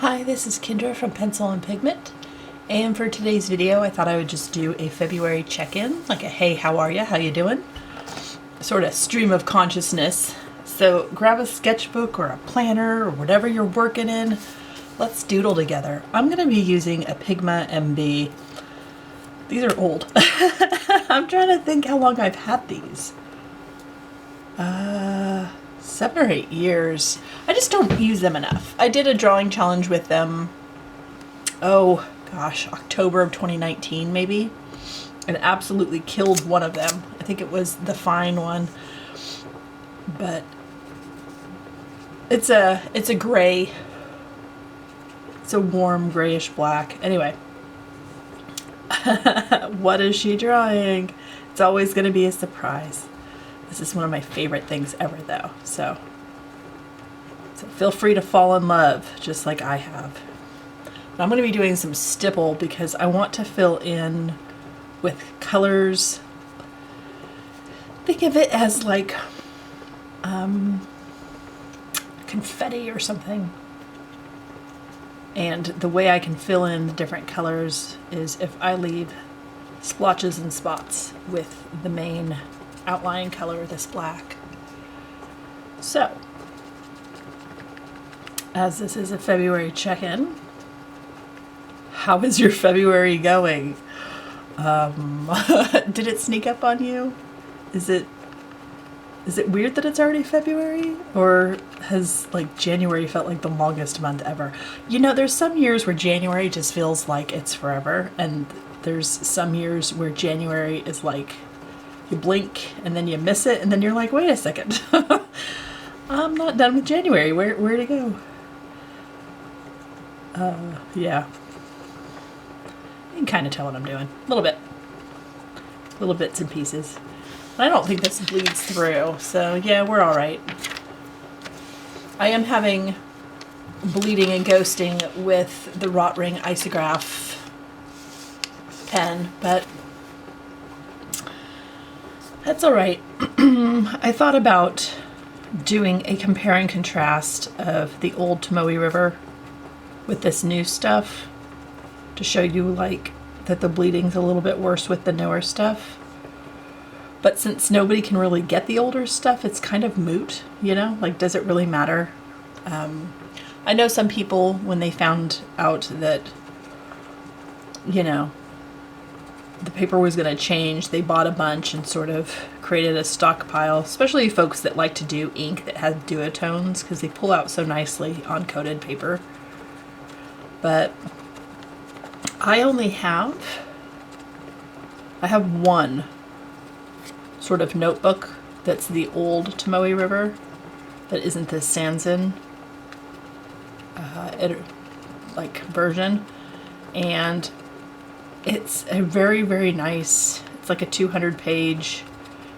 Hi, this is Kendra from Pencil and Pigment, and for today's video I thought I would just do a February check-in, like a hey, how are ya, how you doing, sort of stream of consciousness. So grab a sketchbook or a planner or whatever you're working in, let's doodle together. I'm going to be using a Pigma MB. These are old. I'm trying to think how long I've had these. 7 or 8 years. I just don't use them enough. I did a drawing challenge with them, oh gosh, October of 2019 maybe, and absolutely killed one of them. I think it was the fine one, but it's a gray, it's a warm grayish black. Anyway, what is she drawing? It's always going to be a surprise. This is one of my favorite things ever though, so feel free to fall in love just like I have. But I'm going to be doing some stipple because I want to fill in with colors. Think of it as like confetti or something. And the way I can fill in the different colors is if I leave splotches and spots with the main outline color, this black. So, as this is a February check-in, how is your February going? Did it sneak up on you? Is it weird that it's already February? Or has like January felt like the longest month ever? You know, there's some years where January just feels like it's forever, and there's some years where January is like you blink and then you miss it and then you're like, wait a second. I'm not done with January. Where'd it go? Yeah. You can kind of tell what I'm doing. A little bit. Little bits and pieces. I don't think this bleeds through, so yeah, we're alright. I am having bleeding and ghosting with the Rot Ring Isograph pen, but that's alright. I thought about doing a compare and contrast of the old Tomoe River with this new stuff to show you like that the bleeding's a little bit worse with the newer stuff. But since nobody can really get the older stuff, it's kind of moot, you know? Like, does it really matter? I know some people, when they found out that, you know, the paper was going to change, they bought a bunch and sort of created a stockpile, especially folks that like to do ink that has duotones because they pull out so nicely on coated paper. But I have one sort of notebook that's the old Tomoe River that isn't the Sanzen like version, and it's a very, very nice, it's like a 200-page,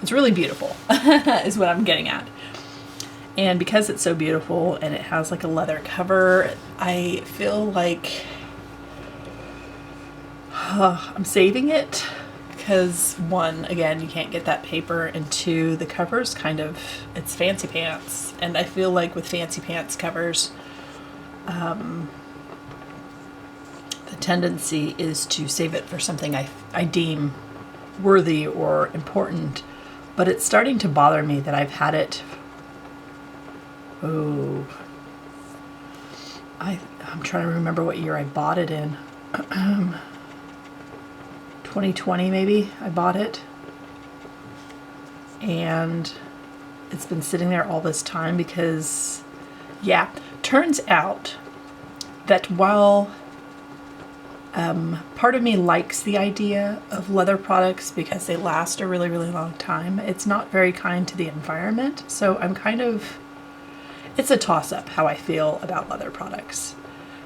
it's really beautiful is what I'm getting at. And because it's so beautiful and it has like a leather cover, I feel like I'm saving it because one, again, you can't get that paper, and two, the cover's kind of, it's fancy pants. And I feel like with fancy pants covers, the tendency is to save it for something I deem worthy or important. But it's starting to bother me that I've had it, I'm trying to remember what year I bought it in. 2020 maybe I bought it, and it's been sitting there all this time because, yeah, turns out that while part of me likes the idea of leather products because they last a really, really long time, it's not very kind to the environment. So I'm kind of, it's a toss-up how I feel about leather products.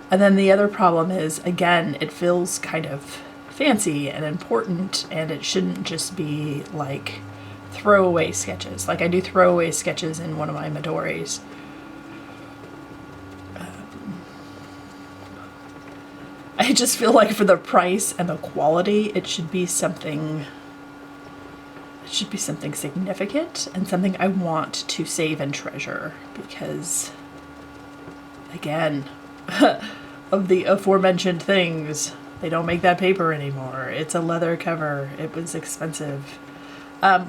And then the other problem is, again, it feels kind of fancy and important, and it shouldn't just be like throwaway sketches. Like I do throwaway sketches in one of my Midoris. I just feel like for the price and the quality, it should be something significant and something I want to save and treasure because, again, of the aforementioned things. They don't make that paper anymore. It's a leather cover. It was expensive.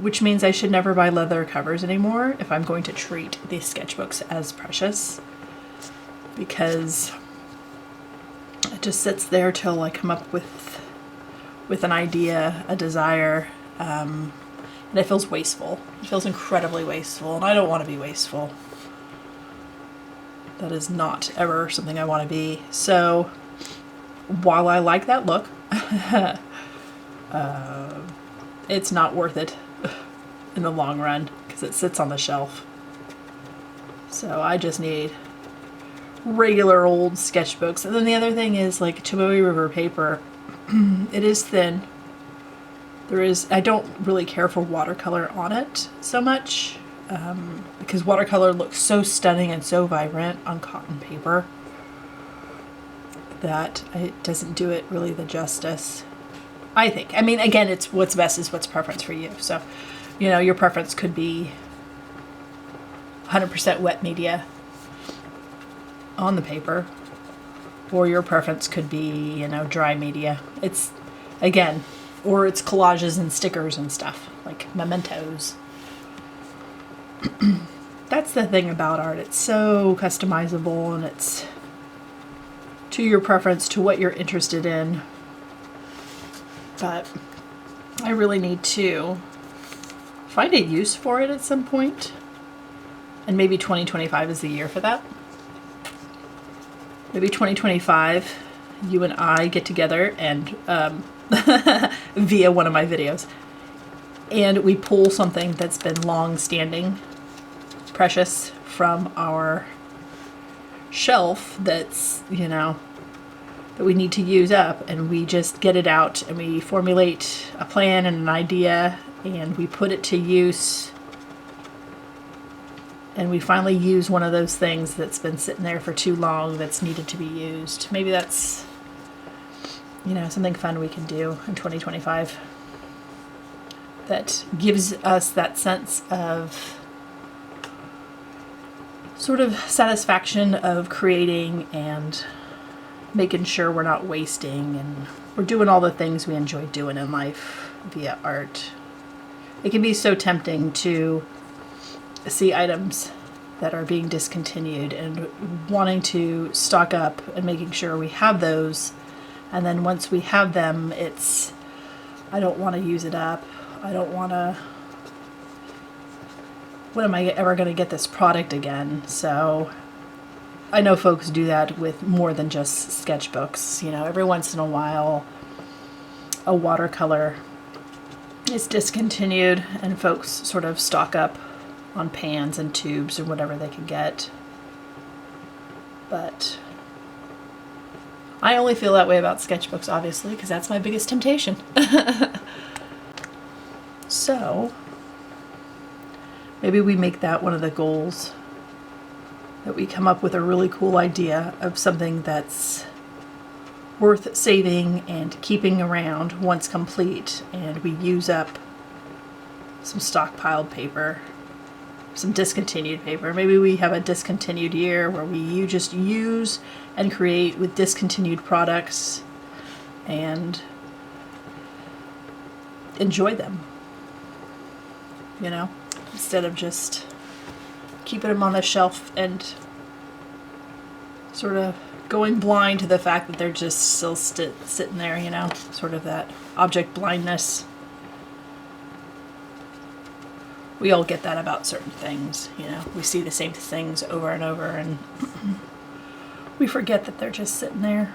Which means I should never buy leather covers anymore if I'm going to treat these sketchbooks as precious. Because it just sits there till I come up with an idea, a desire, and it feels wasteful. It feels incredibly wasteful, and I don't want to be wasteful. That is not ever something I want to be. So while I like that look, it's not worth it in the long run because it sits on the shelf. So I just need regular old sketchbooks. And then the other thing is, like, Tomoe River paper, it is thin. I don't really care for watercolor on it so much, because watercolor looks so stunning and so vibrant on cotton paper that it doesn't do it really the justice, I think. I mean, again, it's what's best is what's preference for you. So, you know, your preference could be 100% wet media on the paper, or your preference could be, you know, dry media. It's, again, or it's collages and stickers and stuff, like mementos. That's the thing about art. It's so customizable, and it's to your preference, to what you're interested in. But I really need to find a use for it at some point. And maybe 2025 is the year for that. Maybe 2025, you and I get together and via one of my videos, and we pull something that's been long-standing, precious from our shelf that's, you know, that we need to use up, and we just get it out and we formulate a plan and an idea, and we put it to use, and we finally use one of those things that's been sitting there for too long that's needed to be used. Maybe that's, you know, something fun we can do in 2025 that gives us that sense of sort of satisfaction of creating and making sure we're not wasting, and we're doing all the things we enjoy doing in life via art. It can be so tempting to see items that are being discontinued and wanting to stock up and making sure we have those. And then once we have them, it's, I don't want to use it up. I don't want to, when am I ever going to get this product again? So I know folks do that with more than just sketchbooks. You know, every once in a while, a watercolor is discontinued and folks sort of stock up on pans and tubes or whatever they can get. But I only feel that way about sketchbooks, obviously, because that's my biggest temptation. So maybe we make that one of the goals, that we come up with a really cool idea of something that's worth saving and keeping around once complete, and we use up some stockpiled paper, some discontinued paper. Maybe we have a discontinued year where you just use and create with discontinued products and enjoy them, you know, instead of just keeping them on the shelf and sort of going blind to the fact that they're just still sitting there, you know, sort of that object blindness. We all get that about certain things, you know. We see the same things over and over, and we forget that they're just sitting there,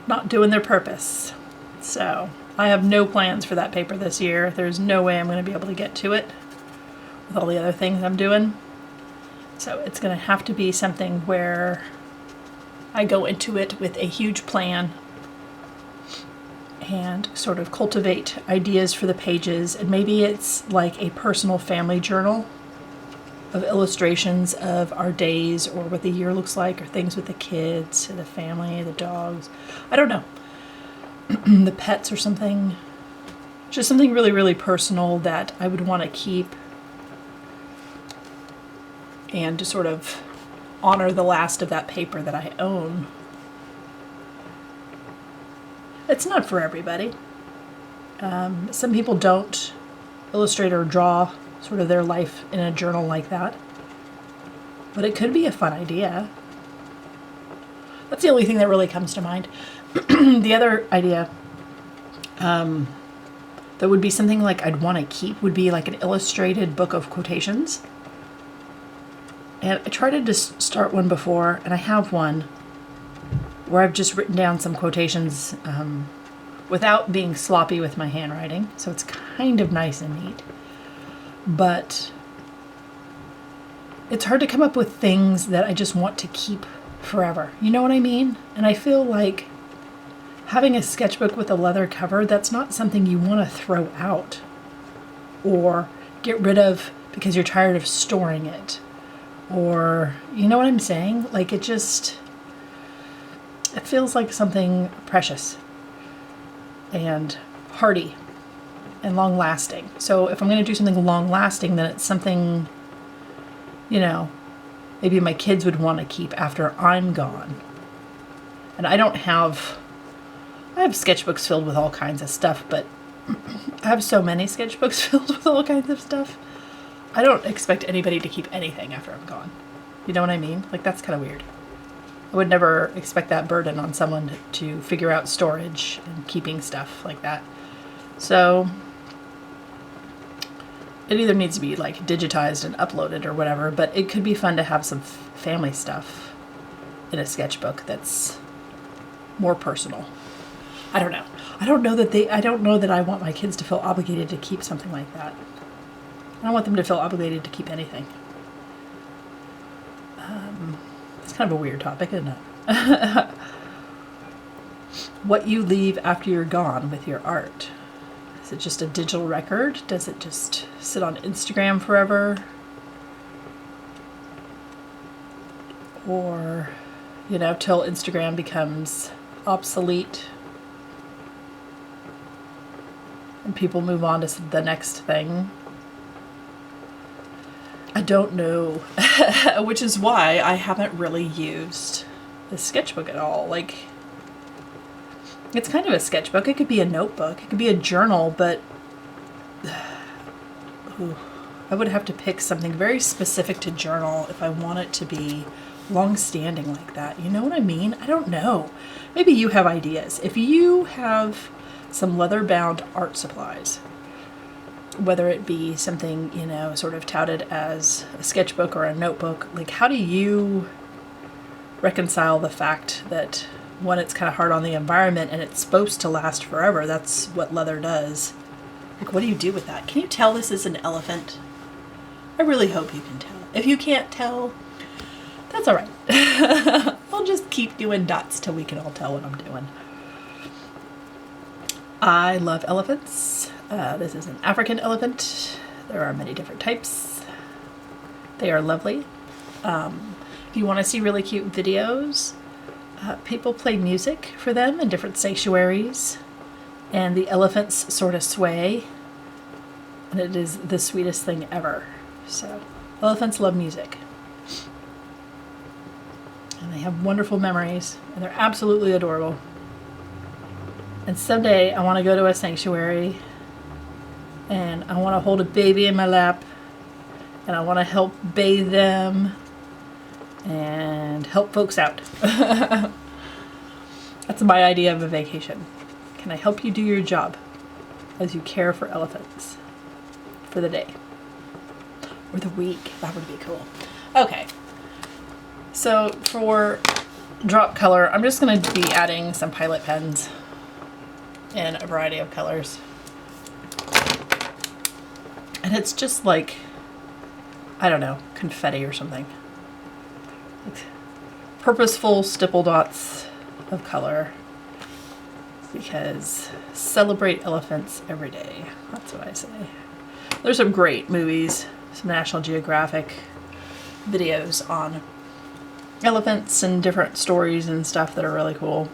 not doing their purpose. So I have no plans for that paper this year. There's no way I'm going to be able to get to it with all the other things I'm doing. So it's going to have to be something where I go into it with a huge plan and sort of cultivate ideas for the pages. And maybe it's like a personal family journal of illustrations of our days or what the year looks like, or things with the kids, the family, the dogs. I don't know. The pets or something. Just something really, really personal that I would want to keep and to sort of honor the last of that paper that I own. It's not for everybody. Some people don't illustrate or draw sort of their life in a journal like that. But it could be a fun idea. That's the only thing that really comes to mind. The other idea that would be something like I'd want to keep would be like an illustrated book of quotations. And I tried to start one before, and I have one where I've just written down some quotations without being sloppy with my handwriting. So it's kind of nice and neat. But it's hard to come up with things that I just want to keep forever. You know what I mean? And I feel like having a sketchbook with a leather cover, that's not something you want to throw out or get rid of because you're tired of storing it. Or, you know what I'm saying? Like it feels like something precious and hardy and long lasting. So if I'm going to do something long lasting, then it's something, you know, maybe my kids would want to keep after I'm gone. And I have sketchbooks filled with all kinds of stuff, but I have so many sketchbooks filled with all kinds of stuff. I don't expect anybody to keep anything after I'm gone. You know what I mean? Like that's kind of weird. I would never expect that burden on someone to figure out storage and keeping stuff like that. So it either needs to be like digitized and uploaded or whatever, but it could be fun to have some family stuff in a sketchbook that's more personal. I don't know. I don't know that I want my kids to feel obligated to keep something like that. I don't want them to feel obligated to keep anything. It's kind of a weird topic, isn't it? What you leave after you're gone with your art. Is it just a digital record? Does it just sit on Instagram forever? Or, you know, till Instagram becomes obsolete and people move on to the next thing? I don't know, which is why I haven't really used the sketchbook at all. Like, it's kind of a sketchbook. It could be a notebook. It could be a journal, but I would have to pick something very specific to journal if I want it to be long-standing like that. You know what I mean? I don't know. Maybe you have ideas. If you have some leather-bound art supplies, whether it be something, you know, sort of touted as a sketchbook or a notebook, like how do you reconcile the fact that, one, it's kind of hard on the environment and it's supposed to last forever. That's what leather does. Like, what do you do with that? Can you tell this is an elephant? I really hope you can tell. If you can't tell, that's all right. I'll just keep doing dots till we can all tell what I'm doing. I love elephants. This is an African elephant. There are many different types. They are lovely. If you want to see really cute videos, people play music for them in different sanctuaries, and the elephants sort of sway, and it is the sweetest thing ever. So, elephants love music. And they have wonderful memories, and they're absolutely adorable. And someday I want to go to a sanctuary and I want to hold a baby in my lap and I want to help bathe them and help folks out. That's my idea of a vacation. Can I help you do your job as you care for elephants for the day or the week? That would be cool. Okay. So for drop color, I'm just going to be adding some Pilot pens in a variety of colors. And it's just like, I don't know, confetti or something. Like purposeful stipple dots of color. Because celebrate elephants every day. That's what I say. There's some great movies, some National Geographic videos on elephants and different stories and stuff that are really cool.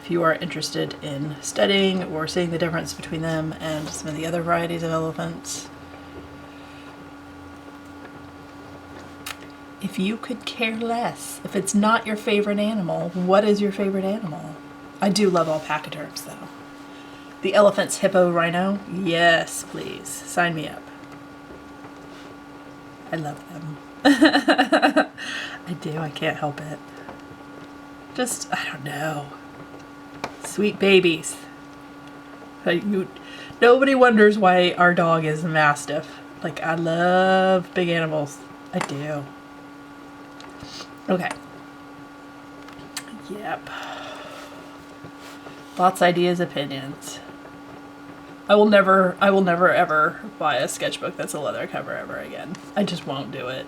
If you are interested in studying or seeing the difference between them and some of the other varieties of elephants. if you could care less, if it's not your favorite animal, what is your favorite animal? I do love all pachyderms though. The elephants, hippo, rhino, yes, please, sign me up. I love them. I do, I can't help it. Just, I don't know. Sweet babies. Nobody wonders why our dog is a Mastiff. Like, I love big animals. I do. Okay. Yep. Lots, ideas, opinions. I will never ever buy a sketchbook that's a leather cover ever again. I just won't do it.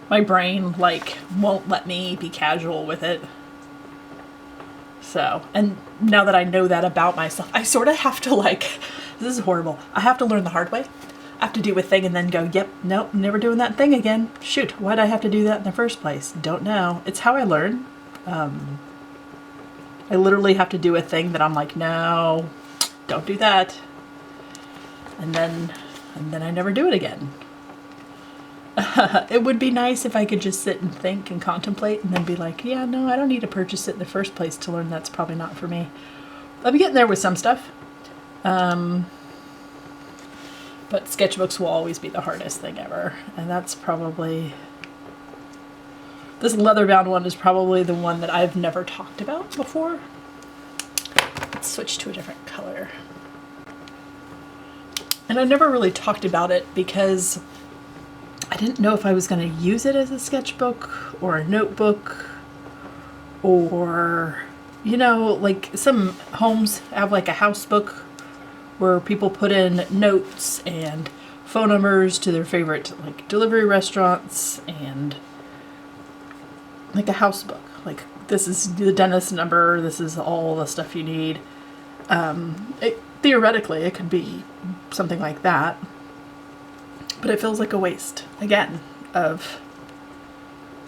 My brain, like, won't let me be casual with it. So, and now that I know that about myself, I sort of have to, like, this is horrible. I have to learn the hard way. I have to do a thing and then go, yep, nope, never doing that thing again. Shoot, why'd I have to do that in the first place? Don't know. It's how I learn. I literally have to do a thing that I'm like, no, don't do that. And then I never do it again. It would be nice if I could just sit and think and contemplate and then be like, yeah, no, I don't need to purchase it in the first place to learn that's probably not for me. I'm getting there with some stuff. But sketchbooks will always be the hardest thing ever. And that's probably, this leather-bound one is probably the one that I've never talked about before. Let's switch to a different color. And I never really talked about it because I didn't know if I was going to use it as a sketchbook or a notebook or, you know, like some homes have like a house book where people put in notes and phone numbers to their favorite like delivery restaurants and like a house book. Like, this is the dentist number, this is all the stuff you need. Theoretically, it could be something like that. But it feels like a waste, again, of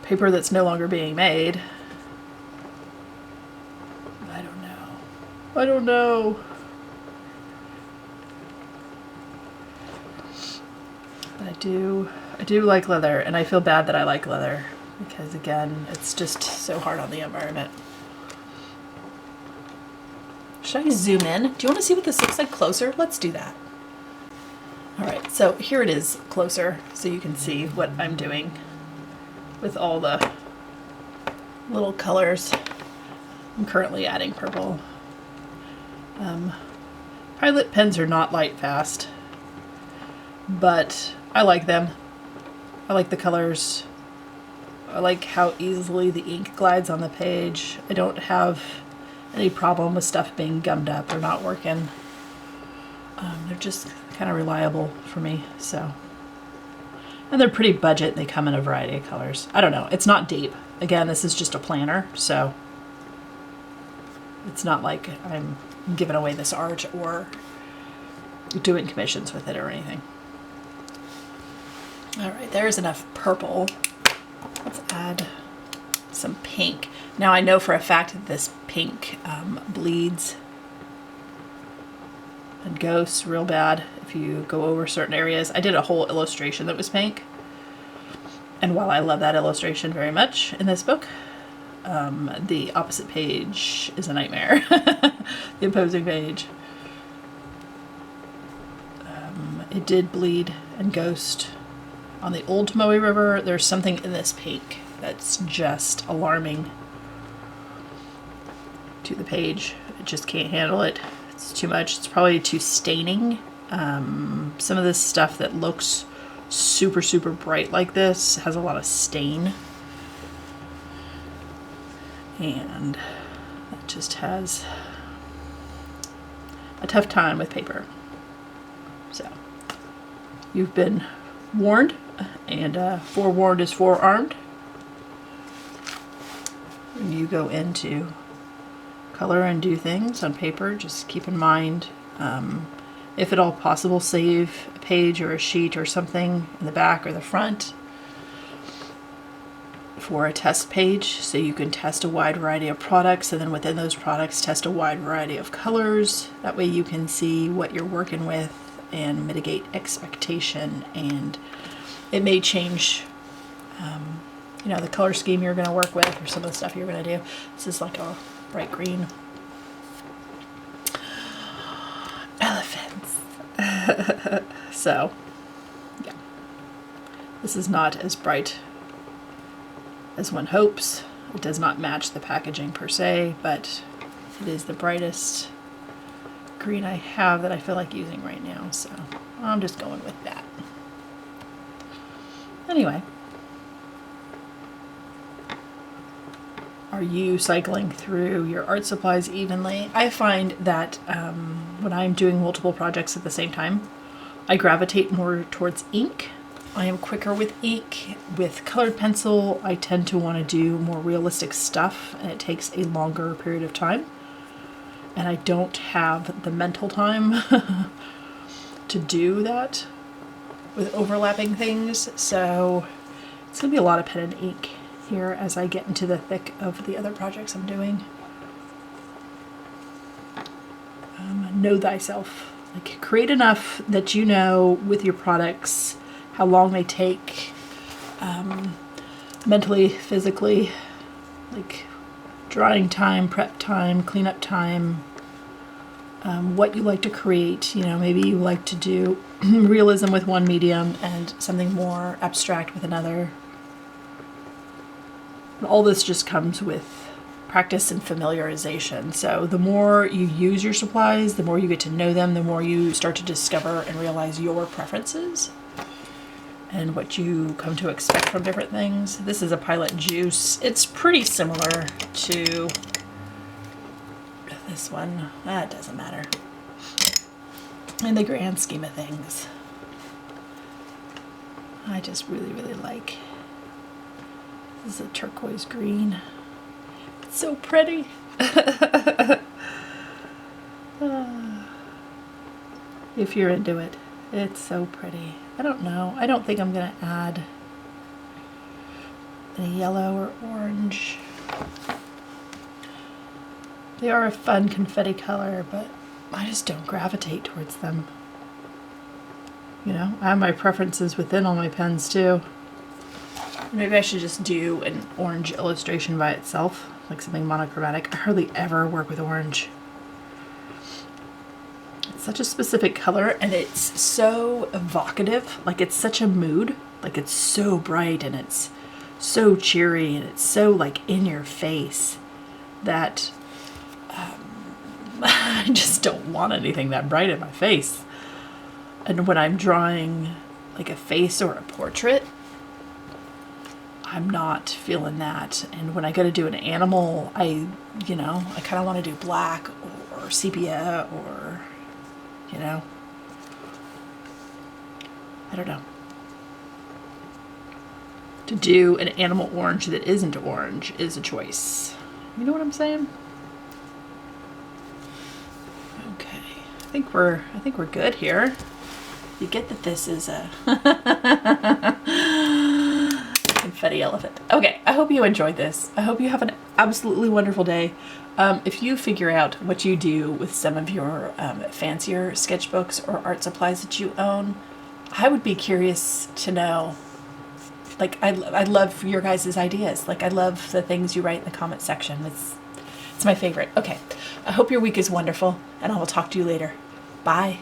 paper that's no longer being made. I don't know. But I do like leather, and I feel bad that I like leather because, again, it's just so hard on the environment. Should I zoom in? Do you want to see what this looks like closer? Let's do that. All right, so here it is closer so you can see what I'm doing with all the little colors. I'm currently adding purple. Pilot pens are not light fast, but I like them. I like the colors. I like how easily the ink glides on the page. I don't have any problem with stuff being gummed up or not working. They're just kind of reliable for me, so. And they're pretty budget. They come in a variety of colors. I don't know. It's not deep. Again, this is just a planner, so it's not like I'm giving away this art or doing commissions with it or anything. All right, there's enough purple. Let's add some pink. Now I know for a fact that this pink bleeds and ghosts real bad if you go over certain areas. I did a whole illustration that was pink, and while I love that illustration very much in this book, the opposite page is a nightmare. The opposing page. It did bleed and ghost on the old Tomoe River. There's something in this pink that's just alarming to the page. It just can't handle it. It's too much. It's probably too staining. Some of this stuff that looks super, super bright like this has a lot of stain. And it just has a tough time with paper. So, you've been warned, and forewarned is forearmed. When you go into color and do things on paper, just keep in mind, if at all possible, save a page or a sheet or something in the back or the front for a test page, so you can test a wide variety of products, and then within those products test a wide variety of colors. That way you can see what you're working with and mitigate expectation, and it may change you know, the color scheme you're going to work with or some of the stuff you're going to do. This is like a bright green. Elephants. So, yeah. This is not as bright as one hopes. It does not match the packaging per se, but it is the brightest green I have that I feel like using right now. So I'm just going with that. Anyway. Are you cycling through your art supplies evenly? I find that when I'm doing multiple projects at the same time, I gravitate more towards ink. I am quicker with ink. With colored pencil, I tend to want to do more realistic stuff, and it takes a longer period of time. And I don't have the mental time to do that with overlapping things. So it's going to be a lot of pen and ink here as I get into the thick of the other projects I'm doing. Know thyself. Like, create enough that you know with your products how long they take, mentally, physically, like drawing time, prep time, cleanup time, what you like to create. You know, maybe you like to do realism with one medium and something more abstract with another. All this just comes with practice and familiarization. So the more you use your supplies, the more you get to know them, the more you start to discover and realize your preferences and what you come to expect from different things. This is a Pilot Juice. It's pretty similar to this one. That doesn't matter in the grand scheme of things. I just really, really like. This is a turquoise green. It's so pretty. If you're into it, it's so pretty. I don't know. I don't think I'm going to add any yellow or orange. They are a fun confetti color, but I just don't gravitate towards them. You know, I have my preferences within all my pens too. Maybe I should just do an orange illustration by itself, like something monochromatic. I hardly ever work with orange. It's such a specific color, and it's so evocative. Like, it's such a mood. Like, it's so bright, and it's so cheery, and it's so, like, in your face that I just don't want anything that bright in my face. And when I'm drawing, like, a face or a portrait, I'm not feeling that. And when I go to do an animal, I kind of want to do black or sepia or, you know, I don't know. To do an animal orange that isn't orange is a choice. You know what I'm saying? Okay. I think we're good here. You get that this is a confetti elephant. Okay, I hope you enjoyed this. I hope you have an absolutely wonderful day. If you figure out what you do with some of your fancier sketchbooks or art supplies that you own, I would be curious to know. Like, I love your guys' ideas. Like, I love the things you write in the comment section. It's my favorite. Okay, I hope your week is wonderful, and I will talk to you later. Bye.